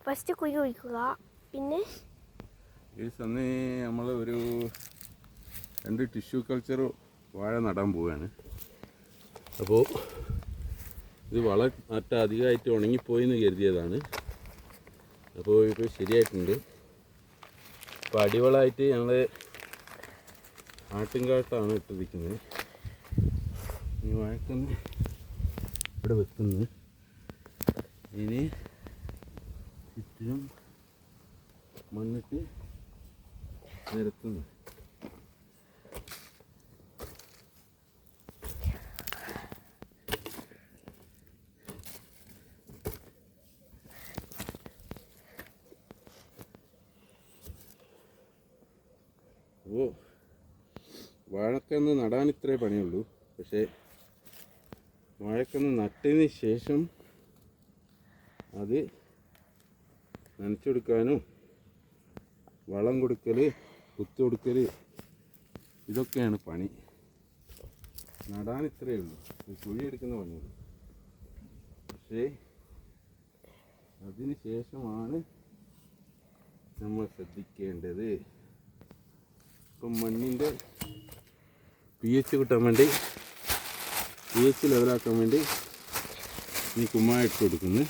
First കുഴി ഒഴിക്കുക. പിന്നെ അന്ന് നമ്മൾ ഒരു 2 ടിഷ്യൂ കൾച്ചർ വാഴ നടാൻ പോവുകയാണ്. അപ്പോൾ ഇത് വളം അധികമായിട്ട് ഉണങ്ങിപ്പോയെന്ന് കരുതിയതാണ്. അപ്പോൾ ഇപ്പോൾ ശരിയായിട്ടുണ്ട്. അപ്പോൾ അടിവളമായിട്ട് ഞങ്ങൾ ആട്ടിൻകാട്ടാണ് ഇട്ടിരിക്കുന്നത്. ഈ വാഴക്കന്ന് ഇവിടെ വെക്കുന്നു. ഇനി ചുറ്റിനും മണ്ണിട്ട് നിരത്തുന്നു. അപ്പോൾ വാഴക്കന്ന് നടാൻ ഇത്രേ പണിയുള്ളൂ. പക്ഷേ വാഴക്കന്ന് നട്ടതിന് ശേഷം അത് നനച്ചെടുക്കാനും വളം കൊടുക്കൽ, കുത്തു കൊടുക്കൽ, ഇതൊക്കെയാണ് പണി. നടാൻ ഇത്രയേ ഉള്ളൂ, കുഴിയെടുക്കുന്ന പണിയുള്ളൂ. പക്ഷേ അതിന് ശേഷമാണ് നമ്മൾ ശ്രദ്ധിക്കേണ്ടത്. ഇപ്പം മണ്ണിൻ്റെ pH കിട്ടാൻ വേണ്ടി, pH ലെവലാക്കാൻ വേണ്ടി ഈ കുമ്മായ ഇട്ട് കൊടുക്കുന്നു.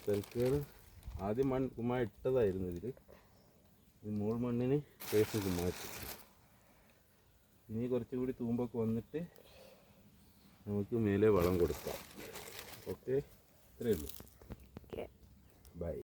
തൽക്കാലം ആദ്യം കുമ്മായ ഇട്ടതായിരുന്നു ഇതിൽ. ഈ മോൾ മണ്ണിന് ശേഷം കുമ്മായ ഇട്ടു. ഇനി കുറച്ചും കൂടി തൂമ്പൊക്കെ വന്നിട്ട് നമുക്ക് മേലെ വളം കൊടുക്കാം. ഓക്കെ, ഇത്രയേ ഉള്ളൂ. ബൈ.